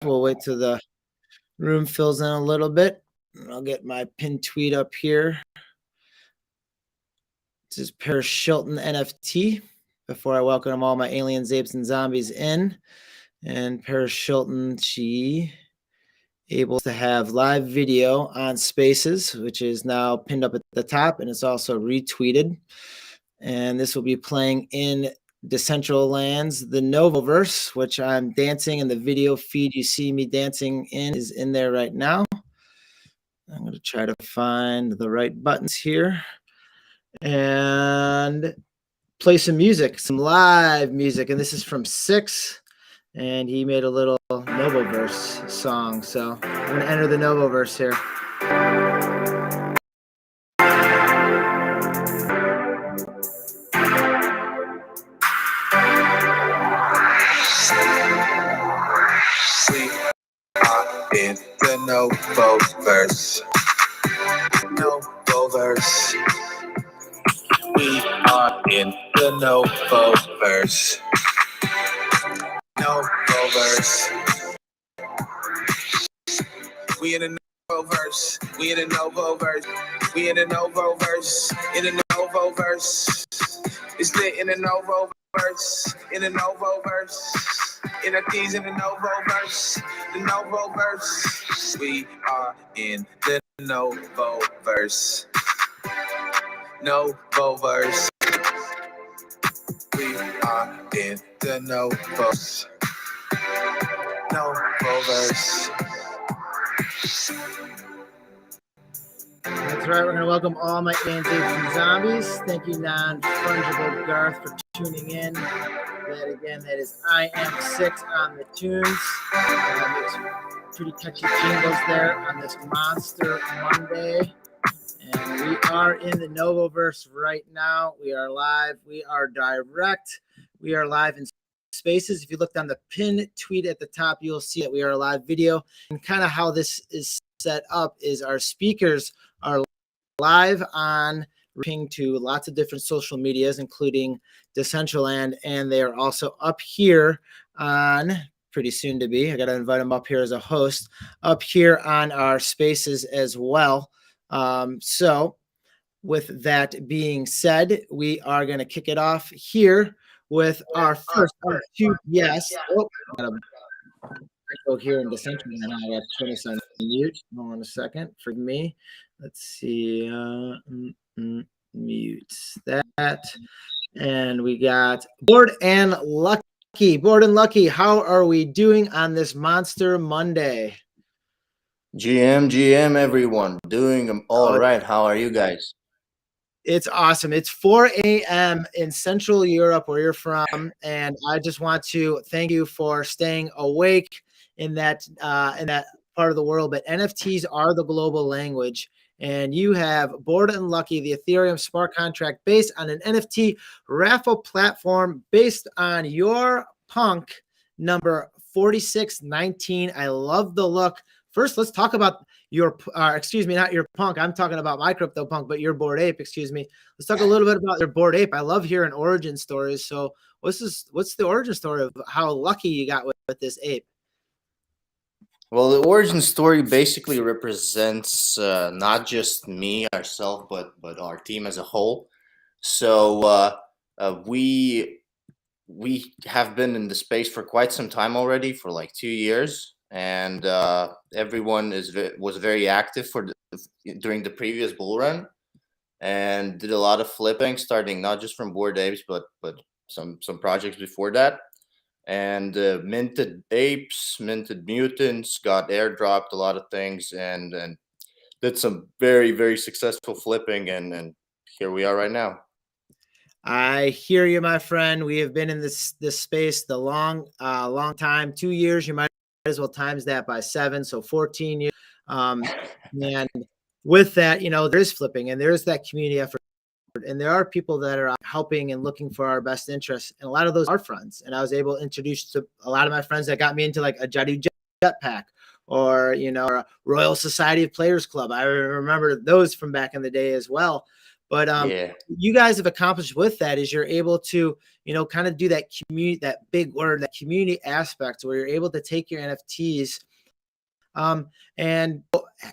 We'll wait till the room fills in a little bit. I'll get my pinned tweet up here. This is Paris Shilton NFT. Before I welcome all my aliens, apes, and zombies in. And Paris Shilton, she able to have live video on Spaces, which is now pinned up at the top, and it's also retweeted. And this will be playing in Decentraland's The Novoverse, which I'm dancing, and the video feed you see me dancing in is in there right now. I'm going to try to find the right buttons here and play some music, some live music. And this is from Six, and he made a little Novoverse song. So I'm going to enter the Novoverse here. In the Novoverse. Novoverse. We are in the Novoverse. Novoverse. We in the Novoverse. We in the Novoverse. We in the Novoverse. In the Novoverse. It's lit in the Novoverse. In the Novoverse. In the keys in the Novoverse. The Novoverse. We are in the Novoverse. Novoverse. We are in the Novoverse. Novoverse. That's right. We're going to welcome all my aliens, apes, and zombies. Thank you, non-fungible Garth, for tuning in. That is I Am 6 on the tunes. Makes pretty catchy jingles there on this Monster Monday. And we are in the Novoverse right now. We are live. We are direct. We are live in Spaces. If you looked on the pin tweet at the top, you'll see that we are a live video. And kind of how this is set up is our speakers are live on ping to lots of different social medias, including Decentraland, and they are also up here on pretty soon to be. I got to invite them up here as a host up here on our Spaces as well. So with that being said, we are going to kick it off here with our first two. Yes. Go here in Decentraland. I got to turn this on mute. Hold on a second. For me, let's see. Mute that. And we got Bored and Lucky. Bored and Lucky, how are we doing on this Monster Monday? GM, everyone. Doing all right. How are you guys? It's awesome. It's 4 a.m. in Central Europe, where you're from, and I just want to thank you for staying awake in that part of the world. But NFTs are the global language, and you have Bored and Lucky, the Ethereum smart contract based on an NFT raffle platform based on your punk number 4619. I love the look. First, let's talk about your, excuse me, not your punk. I'm talking about my CryptoPunk, but your Bored Ape, excuse me. Let's talk a little bit about your Bored Ape. I love hearing origin stories. So what's the origin story of how lucky you got with this ape? Well, the origin story basically represents not just me, ourselves, but our team as a whole. So we have been in the space for quite some time already, for like 2 years. And everyone was very active during the previous bull run, and did a lot of flipping, starting not just from Bored Apes, but some projects before that, and minted apes, minted mutants, got airdropped a lot of things, and did some very, very successful flipping, and here we are right now. I hear you, my friend. We have been in this space the long time. 2 years. You might as well times that by 7, so 14 years. And with that, there is flipping, and there is that community effort, and there are people that are helping and looking for our best interests, and a lot of those are friends. And I was able to introduce to a lot of my friends that got me into like a Jadu Jetpack, or or a Royal Society of Players Club. I remember those from back in the day as well. But Yeah. you guys have accomplished with that is you're able to, kind of do that community, that big word, that community aspect where you're able to take your NFTs and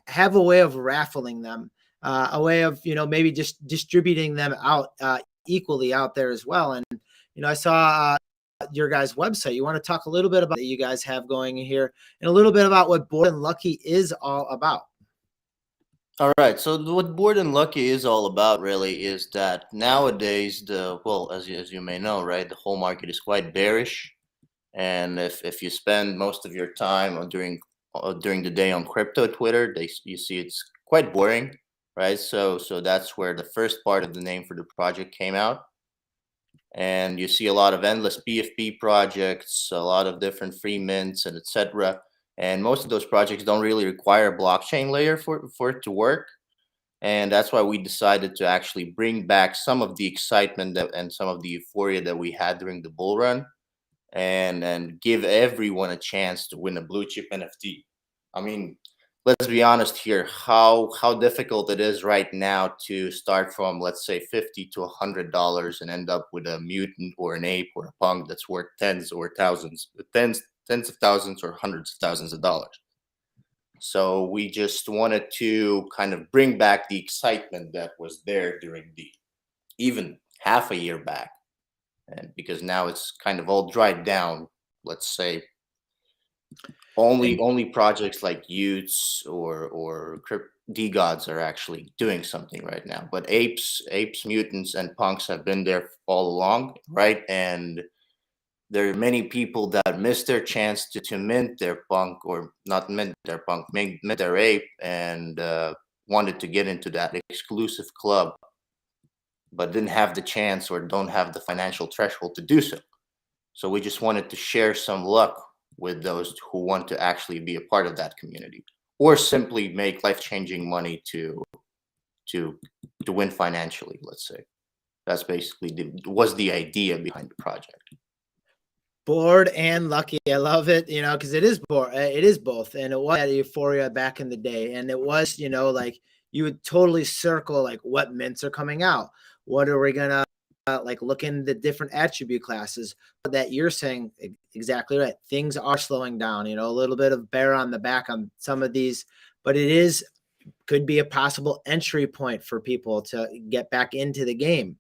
have a way of raffling them, a way of, maybe just distributing them out equally out there as well. And, I saw your guys' website. You want to talk a little bit about that you guys have going here and a little bit about what Bored and Lucky is all about. All right. So what Bored and Lucky is all about really is that nowadays as you may know, right, the whole market is quite bearish, and if you spend most of your time during the day on crypto Twitter, you see it's quite boring, right? So that's where the first part of the name for the project came out, and you see a lot of endless PFP projects, a lot of different free mints, and etc. And most of those projects don't really require a blockchain layer for it to work. And that's why we decided to actually bring back some of the excitement and some of the euphoria that we had during the bull run, and give everyone a chance to win a blue chip NFT. I mean, let's be honest here, how difficult it is right now to start from, let's say, $50 to $100 and end up with a mutant or an ape or a punk that's worth tens of thousands or hundreds of thousands of dollars. So we just wanted to kind of bring back the excitement that was there during the even half a year back, and because now it's kind of all dried down, let's say. Only projects like Utes or DeGods are actually doing something right now. But apes, mutants, and punks have been there all along, right? And there are many people that missed their chance to mint their punk, or not mint their punk, mint their ape, and wanted to get into that exclusive club, but didn't have the chance or don't have the financial threshold to do so. So we just wanted to share some luck with those who want to actually be a part of that community, or simply make life-changing money to win financially. Let's say that's basically was the idea behind the project. Bored and Lucky, I love it, because it is it is both, and it was that euphoria back in the day, and it was, like you would totally circle like what mints are coming out, what are we gonna like look in the different attribute classes that you're saying exactly right. Things are slowing down, a little bit of bear on the back on some of these, but could be a possible entry point for people to get back into the game.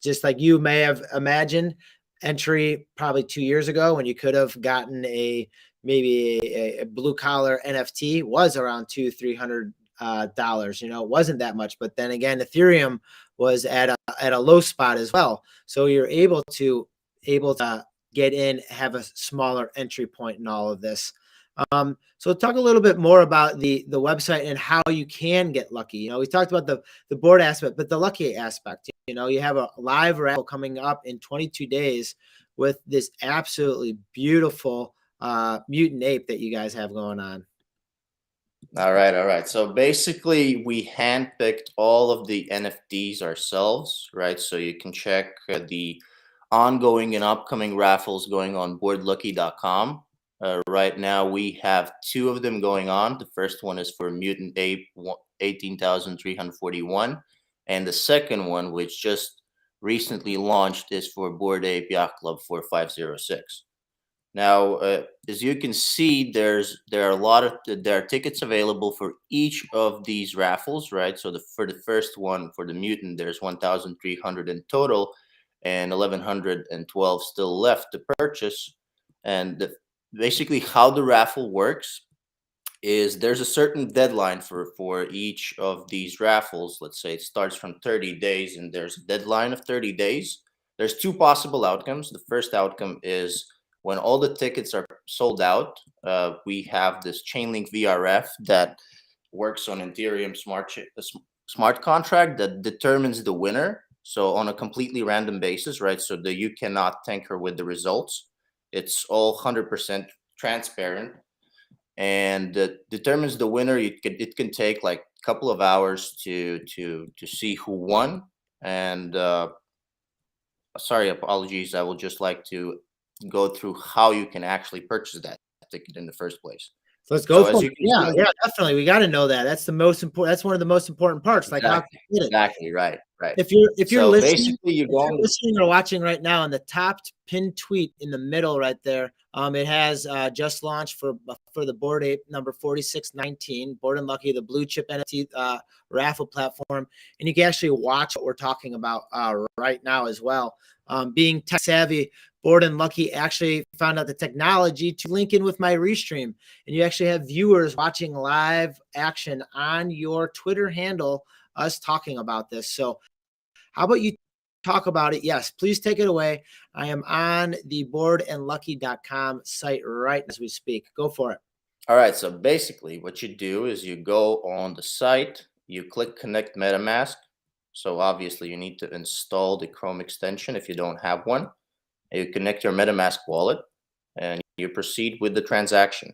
Just like you may have imagined entry probably 2 years ago when you could have gotten maybe a blue collar NFT was around $200-300. It wasn't that much, but then again, Ethereum was at a low spot as well. So you're able to get in, have a smaller entry point in all of this. So talk a little bit more about the website and how you can get lucky. We talked about the board aspect, but the lucky aspect, you have a live raffle coming up in 22 days with this absolutely beautiful mutant ape that you guys have going on. All right. So basically, we handpicked all of the NFTs ourselves, right? So you can check the ongoing and upcoming raffles going on boredlucky.com. Right now, we have 2 of them going on. The first one is for Mutant Ape 18,341, and the second one, which just recently launched, is for Bored Ape Yacht Club 4506. Now, as you can see, there are tickets available for each of these raffles, right? So for the first one, for the Mutant, there's 1,300 in total, and 1,112 still left to purchase. And basically, how the raffle works is there's a certain deadline for each of these raffles. Let's say it starts from 30 days, and there's a deadline of 30 days. There's 2 possible outcomes. The first outcome is when all the tickets are sold out. We have this Chainlink VRF that works on Ethereum smart contract that determines the winner. So on a completely random basis, right? So that you cannot tinker with the results. It's all 100% transparent, and determines the winner. It can take like a couple of hours to see who won. And sorry, apologies. I would just like to go through how you can actually purchase that ticket in the first place. So let's go So as for you it. can Yeah, see, yeah, definitely. We got to know that. That's the most important. That's one of the most important parts. Like how exactly, to get it. exactly, right, right. If you're So listening, basically, you if go you're on. listening or watching right now, in the top pinned tweet in the middle right there, it has just launched for the Bored Ape number 4619, Bored and Lucky, the blue chip NFT raffle platform, and you can actually watch what we're talking about right now as well. Being tech savvy, Bored and Lucky actually found out the technology to link in with my Restream, and you actually have viewers watching live action on your Twitter handle, us talking about this. So how about you talk about it? Yes, please take it away. I am on the boredandlucky.com site right as we speak. Go for it. All right. So basically, what you do is you go on the site, you click Connect MetaMask. So obviously, you need to install the Chrome extension if you don't have one. You connect your MetaMask wallet, and you proceed with the transaction.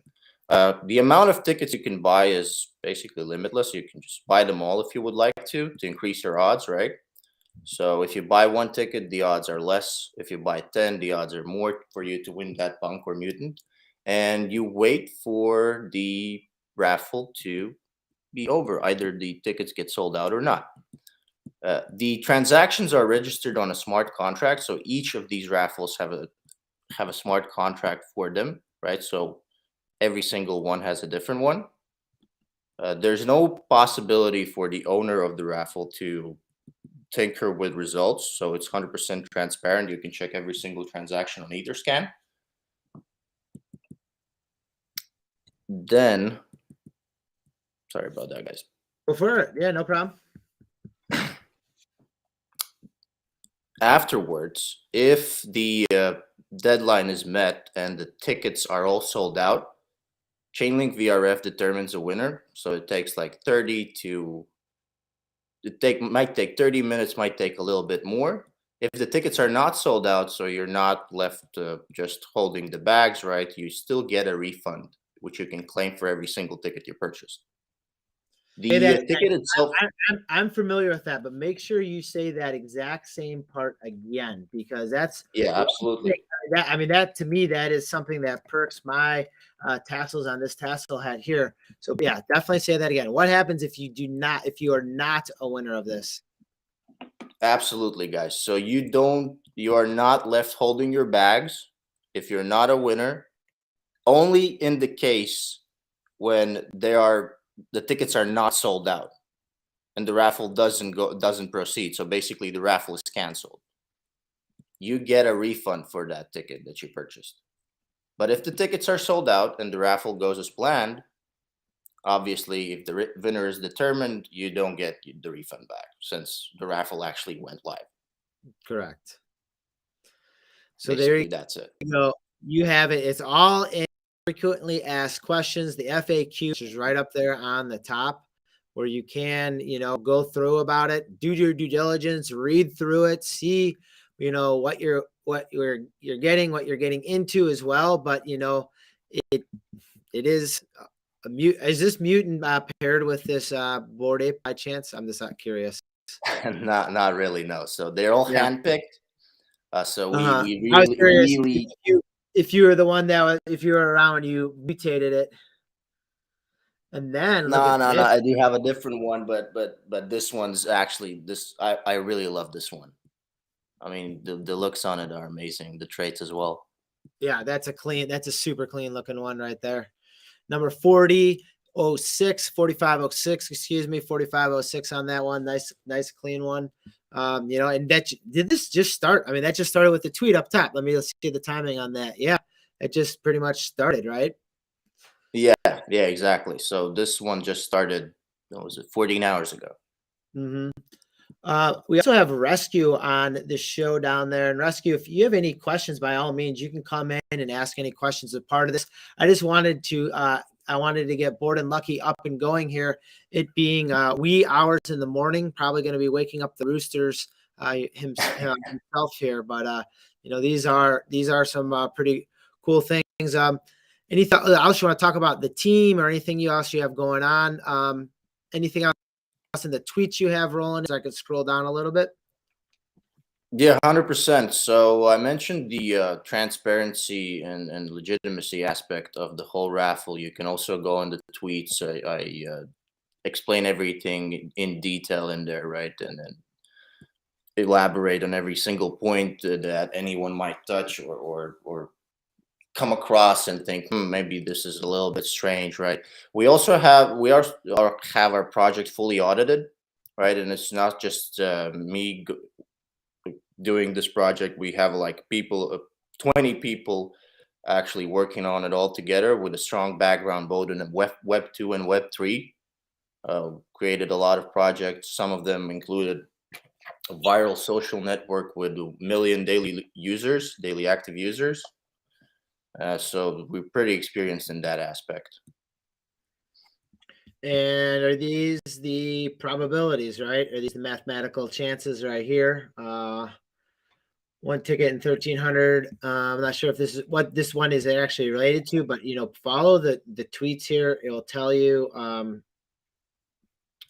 The amount of tickets you can buy is basically limitless. You can just buy them all if you would like to increase your odds, right? So if you buy one ticket, the odds are less. If you buy 10, the odds are more for you to win that bunk or mutant. And you wait for the raffle to be over. Either the tickets get sold out or not. The transactions are registered on a smart contract. So each of these raffles have a smart contract for them, right? So every single one has a different one. There's no possibility for the owner of the raffle to tinker with results, so it's 100% transparent. You can check every single transaction on Etherscan. Then, sorry about that, guys. Go for it. Yeah, no problem. Afterwards, if the deadline is met and the tickets are all sold out, Chainlink VRF determines a winner. So it takes like 30 to might take 30 minutes, might take a little bit more. If the tickets are not sold out, so you're not left just holding the bags, right? You still get a refund, which you can claim for every single ticket you purchased. The Say that ticket itself, I'm familiar with that, but make sure you say that exact same part again, because that's yeah, absolutely. that. I mean, that to me, that is something that perks my tassels on this tassel hat here. So yeah, definitely say that again. What happens if you are not a winner of this? Absolutely, guys. So you are not left holding your bags if you're not a winner. Only in the case when the tickets are not sold out and the raffle doesn't proceed. So basically the raffle is canceled. You get a refund for that ticket that you purchased. But if the tickets are sold out and the raffle goes as planned, obviously, if the winner is determined, you don't get the refund back since the raffle actually went live. Correct. So Basically, that's it. you go. You have it. It's all in frequently asked questions. The FAQ, which is right up there on the top, where you can, go through about it, do your due diligence, read through it, see, what you're getting into as well. But it is a mute. Is this mutant paired with this Bored Ape by chance? I'm just not curious. Not really, no. So they're all Yeah. handpicked. So Uh-huh. we I was really curious really if you were the one if you were around, you mutated it. And then look no at no no. this. I do have a different one, but this one's actually this. I really love this one. I mean, the looks on it are amazing. The traits as well. Yeah, that's a super clean looking one right there. Number 4506, excuse me, 4506 on that one. Nice clean one. And did this just start? I mean, that just started with the tweet up top. Let's see the timing on that. Yeah, it just pretty much started, right? Yeah, exactly. So this one just started. What was it? 14 hours ago. Mm-hmm. We also have Rescue on the show down there. And Rescue, if you have any questions, by all means, you can come in and ask any questions as part of this. I just wanted to get Bored and Lucky up and going here. It being wee hours in the morning, probably going to be waking up the roosters himself here. But these are some pretty cool things. Anything else you want to talk about the team or anything else you have going on? Anything else in the tweets you have rolling? So I could scroll down a little bit. Yeah, 100%. So I mentioned the transparency and legitimacy aspect of the whole raffle. You can also go on the tweets. I explain everything in detail in there, right? And then elaborate on every single point that anyone might touch or come across and think, maybe this is a little bit strange, right? We also have our project fully audited, right? And it's not just doing this project. We have like 20 people actually working on it all together with a strong background both in web 2 and web 3. Created a lot of projects. Some of them included a viral social network with a million daily active users. So we're pretty experienced in that aspect. And are these the probabilities, right? Are these the mathematical chances right here? One ticket in 1,300. I'm not sure if this is what this one is actually related to, but follow the tweets here. It'll tell you,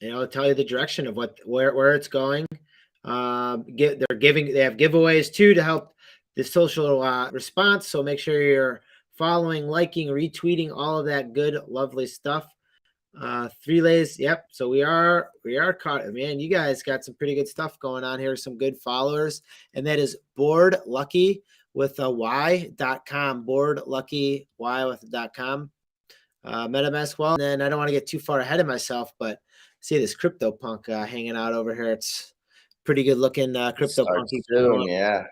it'll tell you the direction of where it's going. They have giveaways too to help the social response. So make sure you're following, liking, retweeting, all of that good, lovely stuff. 3 lays. Yep. So we are caught. Man, you guys got some pretty good stuff going on here. Some good followers. And that is Board Lucky with a y.com. Board Lucky Y with .com. MetaMask wallet. And then I don't want to get too far ahead of myself, but see this CryptoPunk hanging out over here. It's pretty good looking CryptoPunk. Yeah.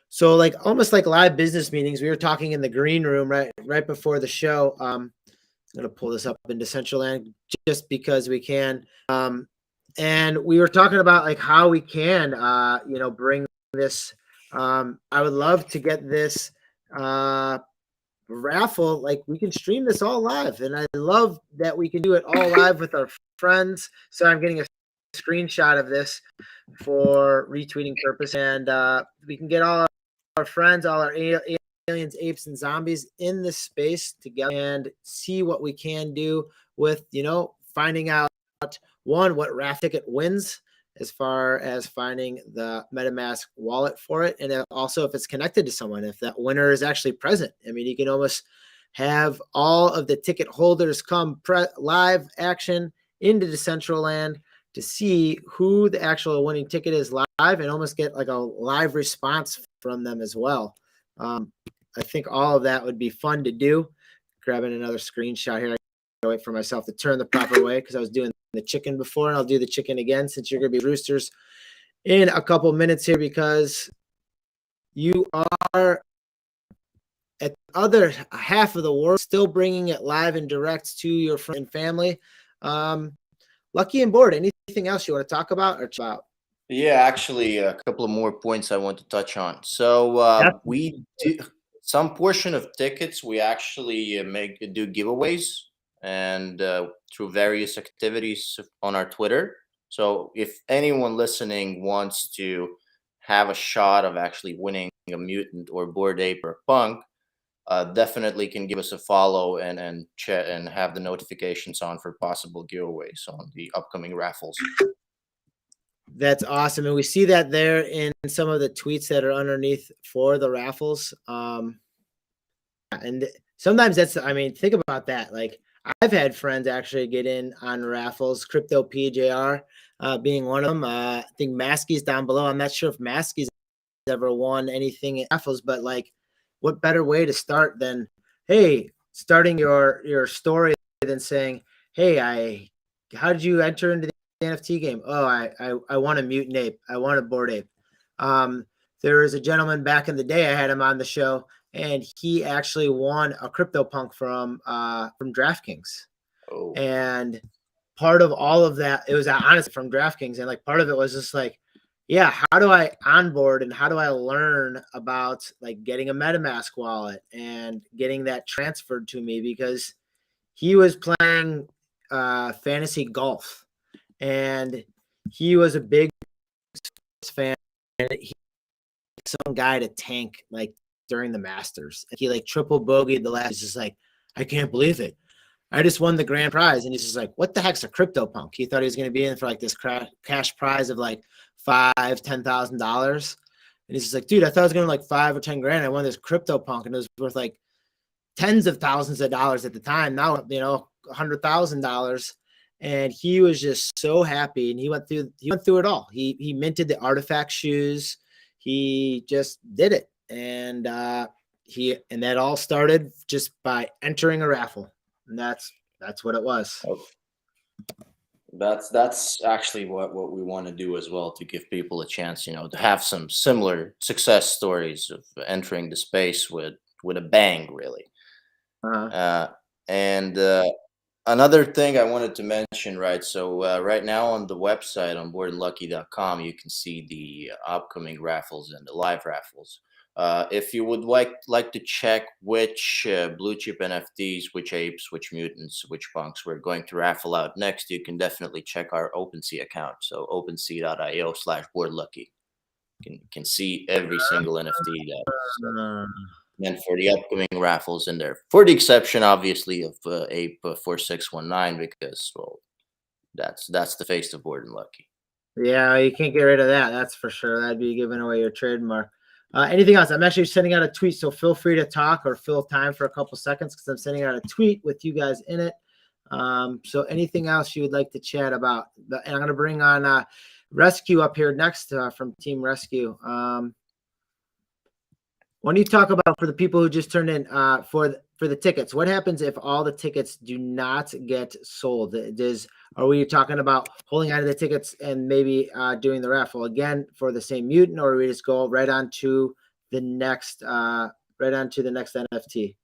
So like almost like live business meetings. We were talking in the green room right before the show. I'm going to pull this up into Decentraland just because we can. And we were talking about like how we can, bring this. I would love to get this raffle. Like we can stream this all live. And I love that we can do it all live with our friends. So I'm getting a screenshot of this for retweeting purpose. And we can get all our friends, all our aliens, apes, and zombies in this space together and see what we can do with, finding out what raffle ticket wins as far as finding the MetaMask wallet for it. And also if it's connected to someone, if that winner is actually present. I mean, you can almost have all of the ticket holders come live action into Decentraland to see who the actual winning ticket is live and almost get like a live response from them as well. I think all of that would be fun to do. Grabbing another screenshot here. I wait for myself to turn the proper way because I was doing the chicken before, and I'll do the chicken again since you're going to be roosters in a couple minutes here because you are at the other half of the world still bringing it live and direct to your friend and family. Lucky and Board, anything else you want to talk about or about? Yeah, actually, a couple of more points I want to touch on. So we do some portion of tickets. We actually do giveaways and through various activities on our Twitter. So if anyone listening wants to have a shot of actually winning a mutant or Bored Ape or punk, definitely can give us a follow and chat and have the notifications on for possible giveaways on the upcoming raffles. That's awesome. And we see that there in some of the tweets that are underneath for the raffles. And sometimes think about that. Like I've had friends actually get in on raffles, Crypto PJR being one of them. I think Maskey's down below. I'm not sure if Maskey's ever won anything in raffles, but like what better way to start than, hey, starting your story than saying, hey, how did you enter into the NFT game? Oh, I want a mutant ape. I want a Bored Ape. There was a gentleman back in the day. I had him on the show, and he actually won a CryptoPunk from DraftKings. Oh. And part of all of that, it was honestly from DraftKings, and like part of it was just like, yeah, how do I onboard and how do I learn about like getting a MetaMask wallet and getting that transferred to me because he was playing fantasy golf. And he was a big fan. And he some guy to tank like during the Masters. And he like triple bogeyed the last. He's just like, I can't believe it. I just won the grand prize. And he's just like, what the heck's a CryptoPunk? He thought he was going to be in for like this cash prize of like $5,000-$10,000. And he's just like, dude, I thought it was going to like 5 or 10 grand. I won this CryptoPunk and it was worth like tens of thousands of dollars at the time. Now, $100,000. And he was just so happy. And he went through it all. He minted the artifact shoes. He just did it. And that all started just by entering a raffle. And that's what it was. That's actually what we want to do as well, to give people a chance, to have some similar success stories of entering the space with a bang, really. And another thing I wanted to mention, right? So right now on the website on boardandlucky.com, you can see the upcoming raffles and the live raffles. If you would like to check which blue chip NFTs, which apes, which mutants, which punks we're going to raffle out next, you can definitely check our OpenSea account. So opensea.io/boardlucky. You can see every single NFT that's meant for the upcoming raffles in there, for the exception, obviously, of ape 4619, because, well, that's the face of Board and Lucky. Yeah, you can't get rid of that. That's for sure. That'd be giving away your trademark. Anything else? I'm actually sending out a tweet, so feel free to talk or fill time for a couple seconds because I'm sending out a tweet with you guys in it. So anything else you would like to chat about? And I'm going to bring on Rescue up here next from Team Rescue. Why don't you talk about, for the people who just turned in, for the tickets, what happens if all the tickets do not get sold? Are we talking about holding on to the tickets and maybe doing the raffle again for the same mutant, or do we just go right on to the next NFT?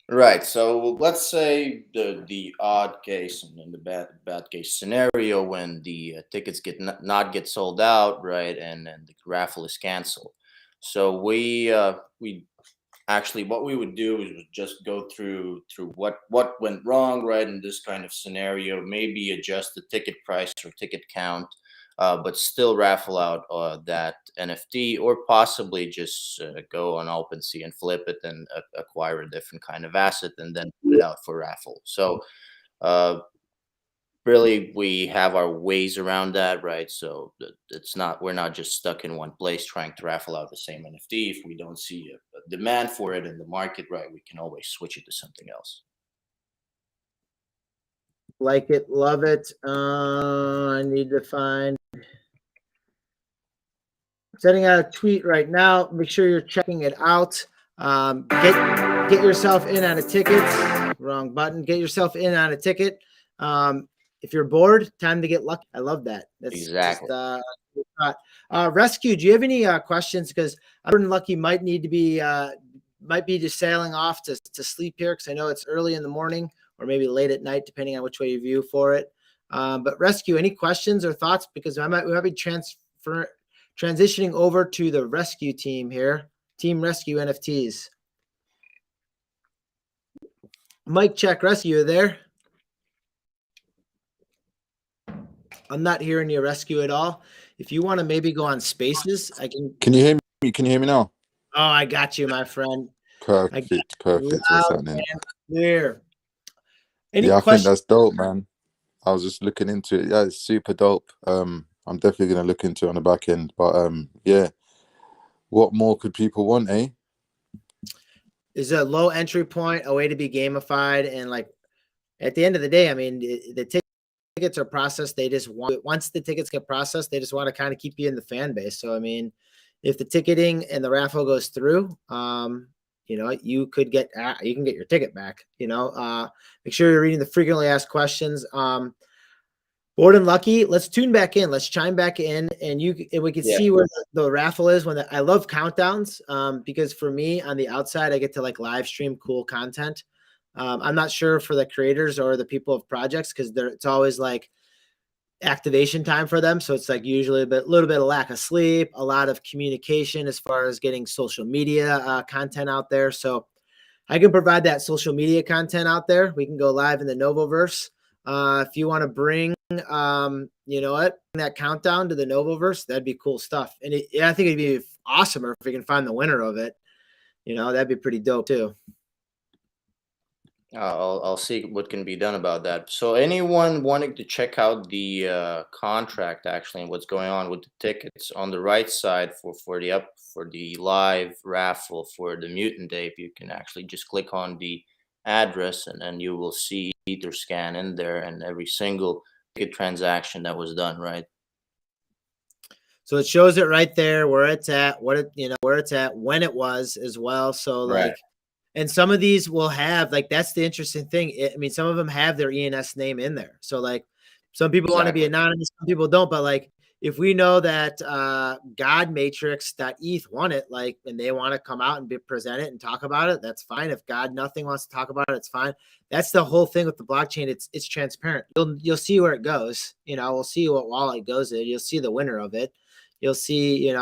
Right. So let's say the odd case and then the bad case scenario when the tickets not get sold out, right, and then the raffle is canceled. So we actually, what we would do is just go through what went wrong, right, in this kind of scenario, maybe adjust the ticket price or ticket count, but still raffle out that NFT, or possibly just go on OpenSea and flip it and acquire a different kind of asset and then put it out for raffle. So really, we have our ways around that, right? So we're not just stuck in one place trying to raffle out the same NFT. If we don't see a demand for it in the market, right, we can always switch it to something else. Like it, love it. I need to find. Sending out a tweet right now. Make sure you're checking it out. Get yourself in on a ticket. Wrong button. Get yourself in on a ticket. If you're bored, time to get lucky. I love that. That's exactly. Just, Rescue, do you have any questions? Because Board and Lucky might be just sailing off to sleep here, because I know it's early in the morning or maybe late at night, depending on which way you view for it. But Rescue, any questions or thoughts? Because we might be transitioning over to the Rescue team here, Team Rescue NFTs. Mic check, Rescue, you there? I'm not hearing your Rescue at all. If you want to maybe go on Spaces, I can. Can you hear me? Can you hear me now? Oh, I got you, my friend. Perfect. What's happening? Clear. Any I questions? think that's dope, man. I was just looking into it. Yeah, it's super dope. I'm definitely gonna look into it on the back end. But yeah, what more could people want, eh? Is a low entry point, a way to be gamified, and like at the end of the day, I mean, the tickets are processed. They just once the tickets get processed, they just want to kind of keep you in the fan base. So I mean, if the ticketing and the raffle goes through, you can get your ticket back. Make sure you're reading the frequently asked questions. Board and Lucky, let's tune back in. Let's chime back in, and we can see where the raffle is. I love countdowns, because for me on the outside, I get to like live stream cool content. I'm not sure for the creators or the people of projects, because it's always like activation time for them. So it's like usually a little bit of lack of sleep, a lot of communication as far as getting social media content out there. So I can provide that social media content out there. We can go live in the Novoverse. If you want to bring, that countdown to the Novoverse, that'd be cool stuff. And I think it'd be awesome if we can find the winner of it. That'd be pretty dope too. I'll see what can be done about that. So anyone wanting to check out the contract actually and what's going on with the tickets on the right side for the live raffle for the Mutant Ape, you can actually just click on the address and then you will see Etherscan in there and every single ticket transaction that was done, right? So it shows it right there where it's at, where it's at, when it was as well. So Right. and some of these will have that's the interesting thing. I mean, some of them have their ENS name in there. So some people want to be Exactly. anonymous, some people don't. But if we know that GodMatrix.eth won it, and they want to come out and present it and talk about it, that's fine. If God Nothing wants to talk about it, it's fine. That's the whole thing with the blockchain. It's transparent. You'll see where it goes. We'll see what wallet it goes in. You'll see the winner of it. You'll see,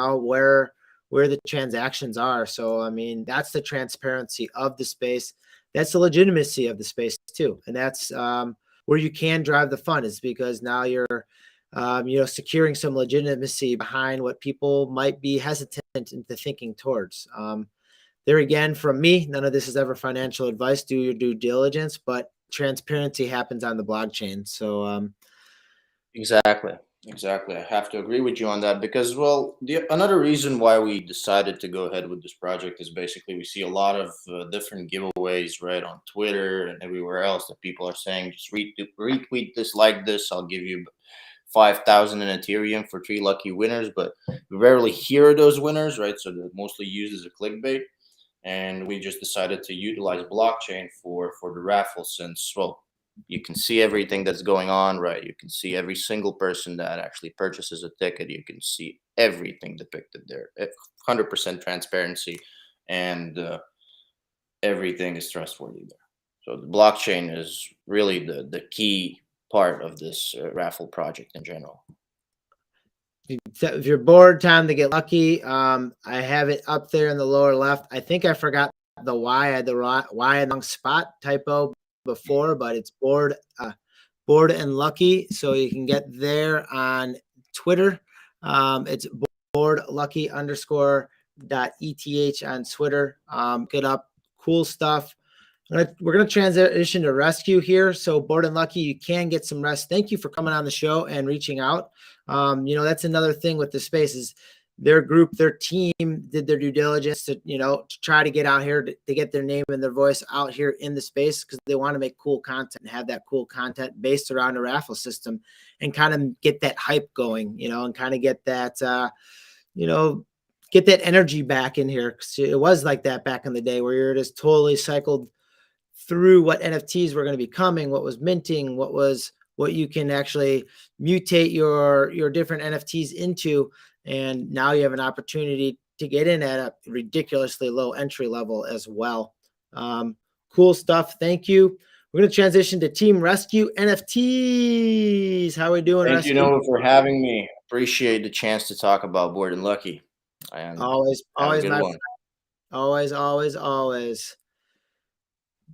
where the transactions are. So, I mean, that's the transparency of the space. That's the legitimacy of the space too. And that's where you can drive the fun, is because now you're, securing some legitimacy behind what people might be hesitant into thinking towards. There again, from me, none of this is ever financial advice. Do your due diligence, but transparency happens on the blockchain. So, Exactly. Exactly. I have to agree with you on that because, well, another reason why we decided to go ahead with this project is basically we see a lot of different giveaways, right, on Twitter and everywhere else that people are saying, just retweet this, like this, I'll give you 5,000 in Ethereum for 3 lucky winners. But we rarely hear those winners, right? So they're mostly used as a clickbait. And we just decided to utilize blockchain for the raffle since, well, you can see everything that's going on, right? You can see every single person that actually purchases a ticket. You can see everything depicted there. 100% transparency, and everything is trustworthy there. So the blockchain is really the key part of this raffle project in general. if you're bored, time to get lucky. I have it up there in the lower left. I think I forgot the Y. I had the Y in the wrong spot typo before, but it's bored and lucky. So you can get there on Twitter. It's bored lucky _.eth on Twitter. Get up, cool stuff. We're going to transition to rescue here. So Bored and Lucky, you can get some rest. Thank you for coming on the show and reaching out. That's another thing with the space is their group, their team did their due diligence to try to get out here to get their name and their voice out here in the space, because they want to make cool content and have that cool content based around a raffle system and kind of get that hype going, and kind of get that, get that energy back in here. 'Cause it was like that back in the day where you're just totally cycled through what NFTs were going to be coming, what was minting, what you can actually mutate your different NFTs into. And now you have an opportunity to get in at a ridiculously low entry level as well. Cool stuff. Thank you. We're going to transition to Team Rescue NFTs. How are we doing, Thank you, Rescue? Noah, for having me. Appreciate the chance to talk about Bored and Lucky. And Always, have a always, good my one. friend. Always, always, always.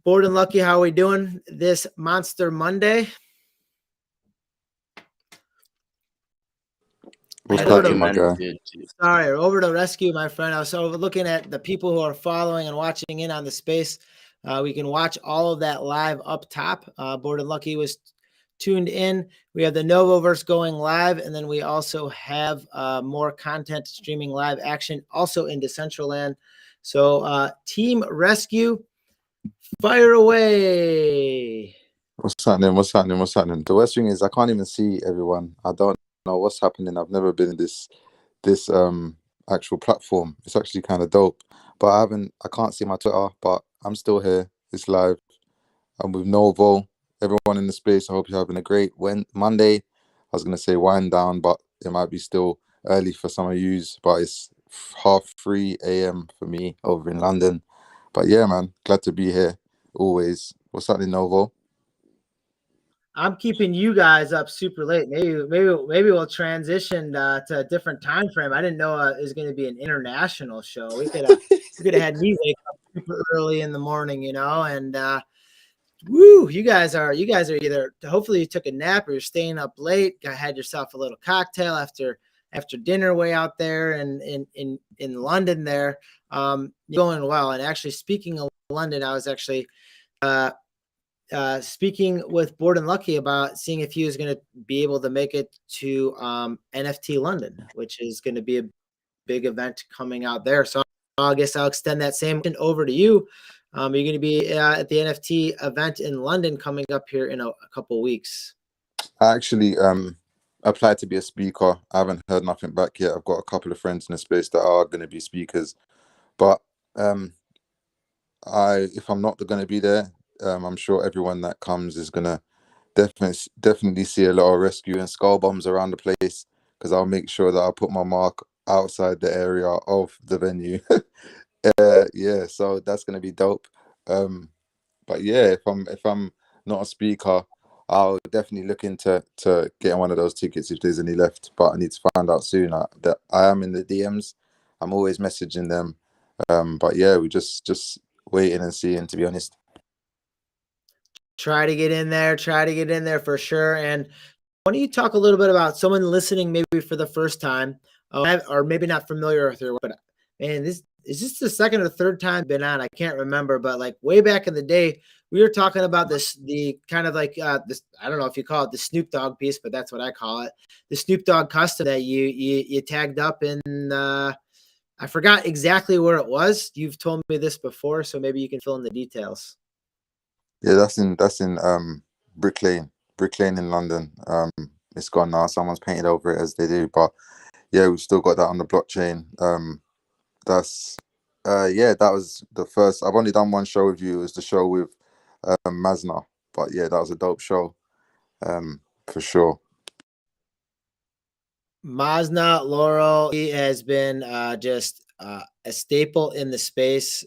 Bored and Lucky, how are we doing this Monster Monday? What's Head over cracking, to, my guy? sorry, over to Rescue, my friend. I was looking at the people who are following and watching in on the space. We can watch all of that live up top. Bored and Lucky was tuned in. We have the Novoverse going live, and then we also have more content streaming live action also in Decentraland. So Team Rescue, fire away. What's happening? What's happening? What's happening? The worst thing is I can't even see everyone. I don't know what's happening. I've never been in this actual platform. It's actually kind of dope. But I can't see my Twitter, but I'm still here. It's live. I'm with Novo. Everyone in the space, I hope you're having a great Monday. I was gonna say wind down, but it might be still early for some of yous, but it's 3:30 a.m. for me over in London. But yeah, man, glad to be here always. What's happening, Novo? I'm keeping you guys up super late. Maybe we'll transition to a different time frame. I didn't know it was going to be an international show. We could have had me wake up super early in the morning, and woo, you guys are either, hopefully you took a nap or you're staying up late. Had yourself a little cocktail after dinner way out there and in London there. Going well. And actually, speaking of London, I was actually speaking with Bored and Lucky about seeing if he was going to be able to make it to NFT London, which is going to be a big event coming out there. So I guess I'll extend that same over to you. You're going to be at the NFT event in London coming up here in a couple weeks. I actually applied to be a speaker. I haven't heard nothing back yet. I've got a couple of friends in the space that are going to be speakers, but if I'm not going to be there, I'm sure everyone that comes is going to definitely see a lot of rescue and skull bombs around the place, because I'll make sure that I put my mark outside the area of the venue. Yeah, so that's going to be dope. But yeah, if I'm not a speaker, I'll definitely look into getting one of those tickets if there's any left. But I need to find out soon. That I am in the DMs. I'm always messaging them. But yeah, we just waiting and seeing, to be honest. Try to get in there for sure. And why don't you talk a little bit about someone listening maybe for the first time, or maybe not familiar with your, but man, this is this the second or third time been on? I can't remember, but like way back in the day, we were talking about the kind of like this, I don't know if you call it the Snoop Dogg piece, but that's what I call it. The Snoop Dogg custom that you tagged up in, I forgot exactly where it was. You've told me this before, so maybe you can fill in the details. Yeah, that's in Brick Lane in London. It's gone now. Someone's painted over it as they do, but yeah, we've still got that on the blockchain. That's that was the first. I've only done one show with you. It was the show with Mazna, but yeah, that was a dope show, for sure. Mazna Laurel, he has been just a staple in the space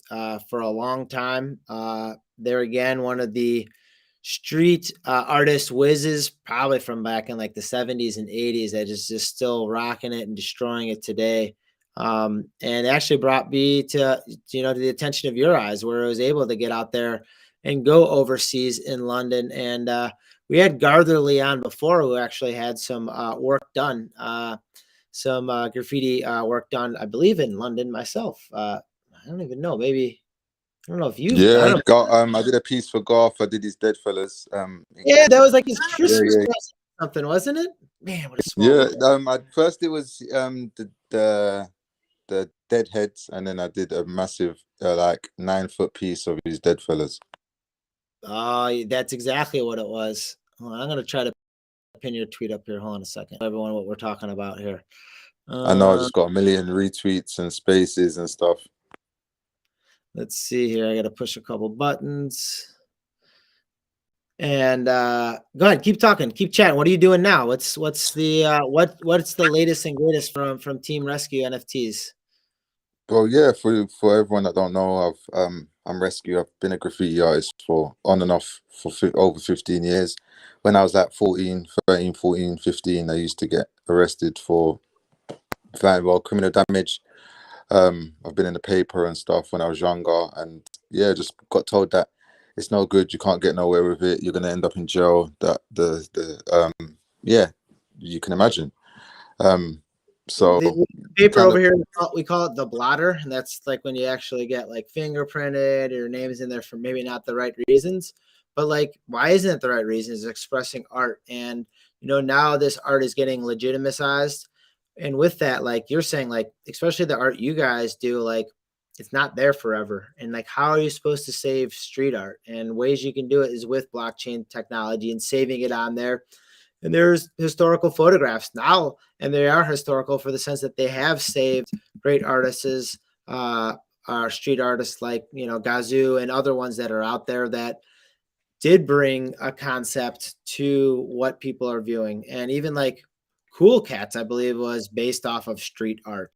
for a long time. There again, one of the street artist whizzes, probably from back in like the 70s and 80s, that is just still rocking it and destroying it today. And actually brought me to the attention of your eyes, where I was able to get out there and go overseas in London. And we had Gartherly on before, who actually had some work done, some graffiti work done, I believe, in London myself. I don't even know. Maybe I don't know if you've. Yeah, I don't know. I did a piece for Garth. I did his Dead Fellas. Yeah, that was like his Christmas yeah. present or something, wasn't it? Man, what a small Yeah. world. At first it was the Deadheads, and then I did a massive like 9-foot piece of his Dead Fellas. Oh, that's exactly what it was. Hold on, I'm gonna try to pin your tweet up here. Hold on a second, everyone. What we're talking about here. I know I just got a million retweets and spaces and stuff. Let's see here. I got to push a couple buttons. And go ahead, keep talking, keep chatting. What are you doing now? What's the what's the latest and greatest from Team Rescue NFTs? Well, yeah, for everyone that don't know, I'm Rescue. I've been a graffiti artist for on and off for over 15 years. When I was at 13, 14, 15, I used to get arrested for criminal damage. I've been in the paper and stuff when I was younger, and yeah, just got told that it's no good, you can't get nowhere with it, you're gonna end up in jail. That you can imagine. So The paper kind over of, here, we call it the blotter, and that's like when you actually get like fingerprinted, your name's in there for maybe not the right reasons, but like, why isn't it the right reason? It's expressing art, and now this art is getting legitimized, and with that, like you're saying, like especially the art you guys do, like it's not there forever, and like how are you supposed to save street art? And ways you can do it is with blockchain technology and saving it on there. And there's historical photographs now, and they are historical for the sense that they have saved great artists, our street artists like Gazoo and other ones that are out there that did bring a concept to what people are viewing. And even like Cool Cats, I believe, was based off of street art.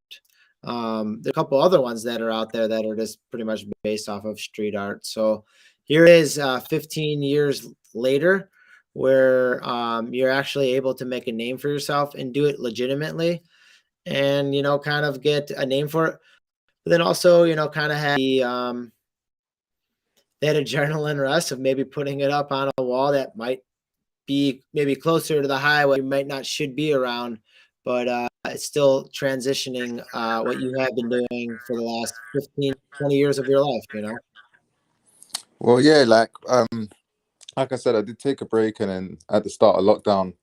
There are a couple other ones that are out there that are just pretty much based off of street art. So here it is 15 years later, where you're actually able to make a name for yourself and do it legitimately, and kind of get a name for it, but then also kind of have that adrenaline rush of maybe putting it up on a wall that might be maybe closer to the highway, you might not should be around, but it's still transitioning what you have been doing for the last 15, 20 years of your life. well, yeah, like like I said, I did take a break, and then at the start of lockdown,